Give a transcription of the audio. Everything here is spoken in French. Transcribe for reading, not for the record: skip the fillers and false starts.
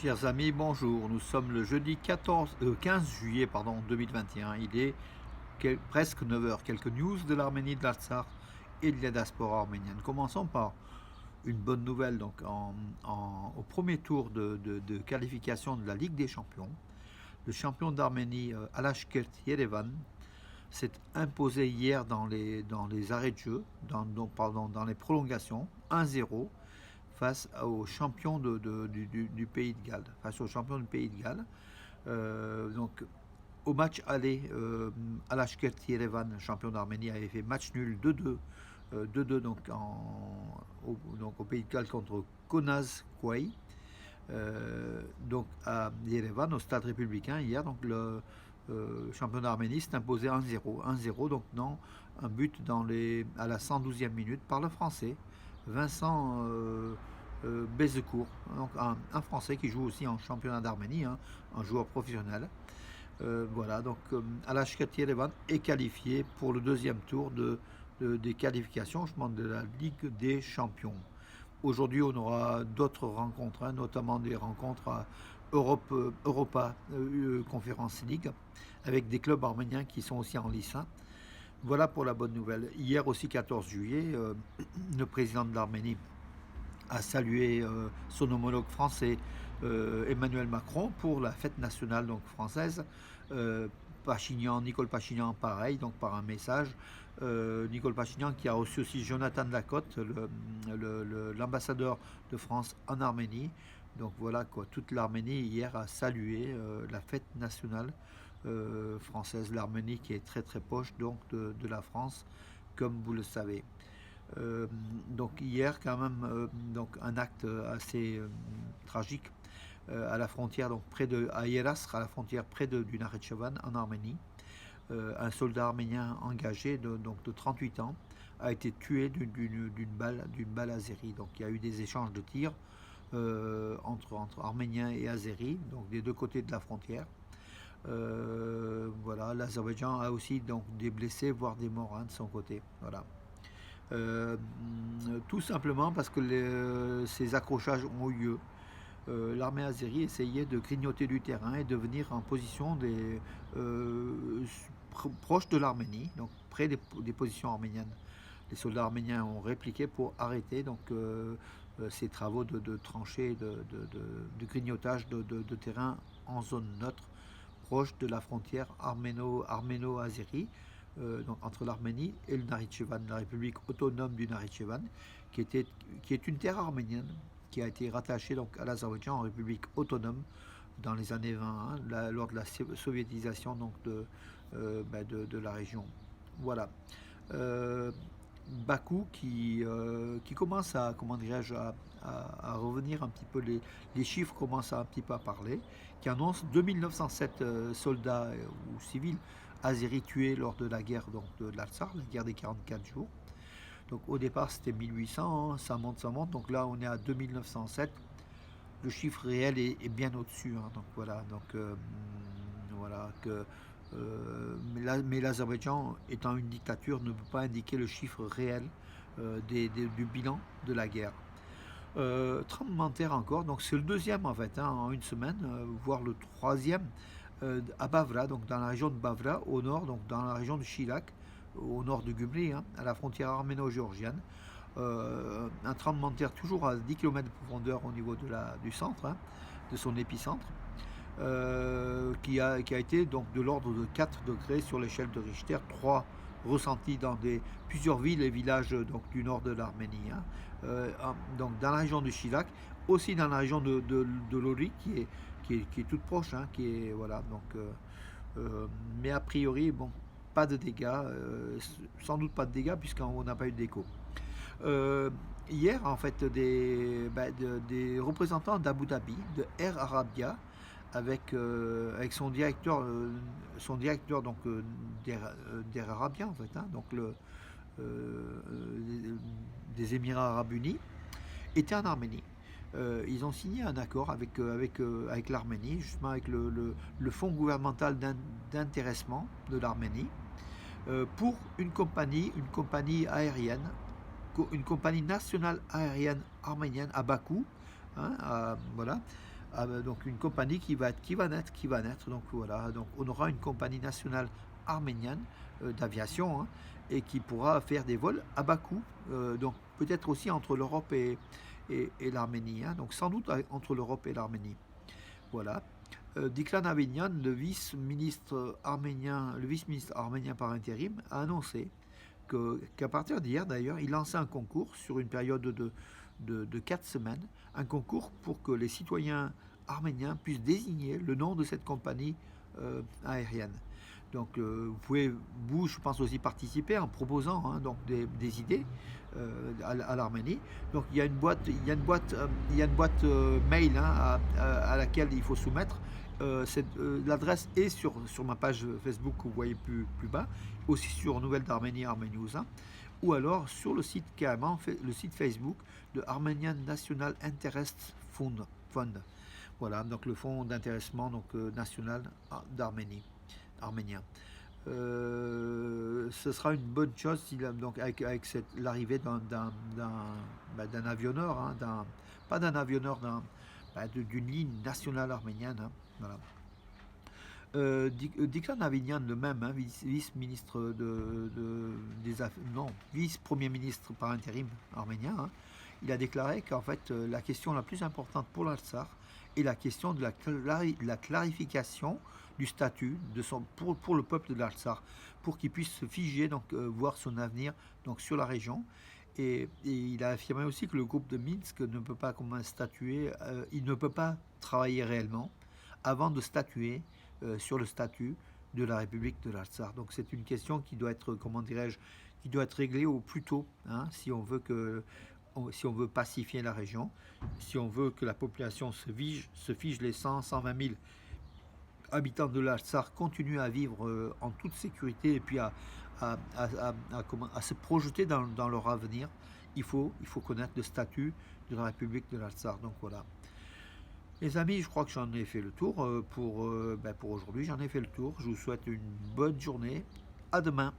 Chers amis, bonjour. Nous sommes le jeudi 15 juillet 2021. Il est presque 9 heures. Quelques news de l'Arménie, de l'Artsakh et de la diaspora arménienne. Commençons par une bonne nouvelle. Donc, au premier tour de qualification de la Ligue des Champions, le champion d'Arménie, Alashkert Yerevan, s'est imposé hier dans les arrêts de jeu, dans les prolongations, 1-0 face au champion du Pays de Galles. Face au champion du Pays de Galles. Donc, au match aller, Alashkert Yerevan, champion d'Arménie, avait fait match nul 2-2. 2-2 donc, au Pays de Galles contre Konaz Kouai. Donc à Yerevan, au stade républicain, hier, donc le champion d'Arménie s'est imposé 1-0. 1-0, donc non, un but à la 112e minute par le Français, Vincent Bezecourt, donc un Français qui joue aussi en championnat d'Arménie, hein, un joueur professionnel. Voilà, donc Alashkert Yerevan est qualifié pour le deuxième tour des qualifications, je demande, de la Ligue des Champions. Aujourd'hui, on aura d'autres rencontres, hein, notamment des rencontres à Europa Conference League, avec des clubs arméniens qui sont aussi en lice. Hein. Voilà pour la bonne nouvelle. Hier aussi, 14 juillet, le président de l'Arménie a salué son homologue français, Emmanuel Macron, pour la fête nationale donc française. Nicole Pachinian, pareil, donc par un message. Nicole Pachinian qui a reçu aussi Jonathan Lacotte, l'ambassadeur de France en Arménie. Donc voilà quoi, toute l'Arménie hier a salué la fête nationale française. L'Arménie qui est très très proche donc de la France, comme vous le savez. Donc hier quand même donc un acte assez tragique à la frontière, donc à Yeras, à la frontière près du Nakhitchevan en Arménie. Un soldat arménien engagé de 38 ans a été tué d'une balle azérie. Donc il y a eu des échanges de tirs entre Arméniens et Azéris, donc des deux côtés de la frontière. Voilà, l'Azerbaïdjan a aussi donc des blessés, voire des morts, hein, de son côté. Voilà. Tout simplement parce que ces accrochages ont eu lieu. L'armée azérie essayait de grignoter du terrain et de venir en position proche de l'Arménie, donc près des positions arméniennes. Les soldats arméniens ont répliqué pour arrêter donc, ces travaux de tranchées, de grignotage de terrain en zone neutre, proche de la frontière arméno-azérie, donc entre l'Arménie et le Nakhitchevan, la République autonome du Nakhitchevan, qui est une terre arménienne, qui a été rattachée donc à l'Azerbaïdjan en République autonome dans les années 20, hein, lors de la soviétisation donc de la région. Voilà. Bakou qui commence à, comment dirais-je, à revenir un petit peu, les chiffres commencent un petit peu à parler, qui annonce 2907 soldats ou civils azéris tués lors de la guerre donc, de l'Artsakh, la guerre des 44 jours. Donc au départ c'était 1800, hein, ça monte. Donc là on est à 2907. Le chiffre réel est bien au-dessus. Hein, donc voilà. Voilà que. Mais l'Azerbaïdjan, étant une dictature, ne peut pas indiquer le chiffre réel du bilan de la guerre. Tremblement de terre encore, donc c'est le deuxième en fait, hein, en une semaine, voire le troisième à Bavra, donc dans la région de Bavra, au nord, donc dans la région de Shilak, au nord de Gumri, hein, à la frontière arméno-géorgienne. Un tremblement de terre toujours à 10 km de profondeur au niveau du centre, hein, de son épicentre, qui a été donc de l'ordre de 4 degrés sur l'échelle de Richter, 3 ressentis dans plusieurs villes et villages donc, du nord de l'Arménie. Hein. Donc dans la région du Shilak, aussi dans la région de Lori, qui est toute proche, hein, voilà, donc, mais a priori, bon, pas de dégâts, sans doute pas de dégâts puisqu'on n'a pas eu d'écho. Hier, en fait, des représentants d'Abu Dhabi, de Air Arabia, avec son directeur donc d'Air Arabia, en fait, hein, donc des Émirats Arabes Unis, était en Arménie. Ils ont signé un accord avec l'Arménie, justement avec le fonds gouvernemental d'intéressement de l'Arménie, pour une compagnie aérienne, une compagnie nationale aérienne arménienne à Bakou, hein, voilà, donc une compagnie qui va naître. Donc voilà, donc on aura une compagnie nationale arménienne d'aviation, hein, et qui pourra faire des vols à bas coût. Donc peut-être aussi entre l'Europe et l'Arménie, hein, donc sans doute entre l'Europe et l'Arménie. Voilà. Diklan Avignon, le vice-ministre arménien par intérim, a annoncé qu'à partir d'hier d'ailleurs, il lançait un concours sur une période de 4 semaines, un concours pour que les citoyens arméniens puissent désigner le nom de cette compagnie aérienne. Donc vous pouvez, vous, je pense aussi participer en proposant, hein, donc des idées à l'Arménie. Donc il y a une boîte mail, hein, à laquelle il faut soumettre. L'adresse est sur ma page Facebook que vous voyez plus bas, aussi sur Nouvelles d'Arménie, Arménie-News, hein, ou alors sur le site carrément, le site Facebook de Armenian National Interest Fund. Voilà, donc le fonds d'intéressement donc, national d'Arménie, arménien. Ce sera une bonne chose donc avec l'arrivée d'un avionneur, hein, pas d'un avionneur, d'une ligne nationale arménienne, hein, voilà. Diklan Avignon, le même, hein, vice-ministre non, vice-premier ministre par intérim arménien, hein, il a déclaré qu'en fait la question la plus importante pour l'Artsakh est la question de la clarification du statut pour le peuple de l'Artsakh, pour qu'il puisse se figer, donc voir son avenir donc sur la région. Et il a affirmé aussi que le groupe de Minsk ne peut pas statuer, il ne peut pas travailler réellement avant de statuer sur le statut de la République de l'Artsakh. Donc c'est une question qui doit être, comment dirais-je, qui doit être réglée au plus tôt, hein, si on veut pacifier la région, si on veut que la population se fige les 120 000 habitants de l'Artsakh continuent à vivre en toute sécurité et puis à se projeter dans leur avenir. Il faut connaître le statut de la République de l'Artsakh. Donc voilà. Les amis, je crois que j'en ai fait le tour pour aujourd'hui. J'en ai fait le tour. Je vous souhaite une bonne journée. À demain.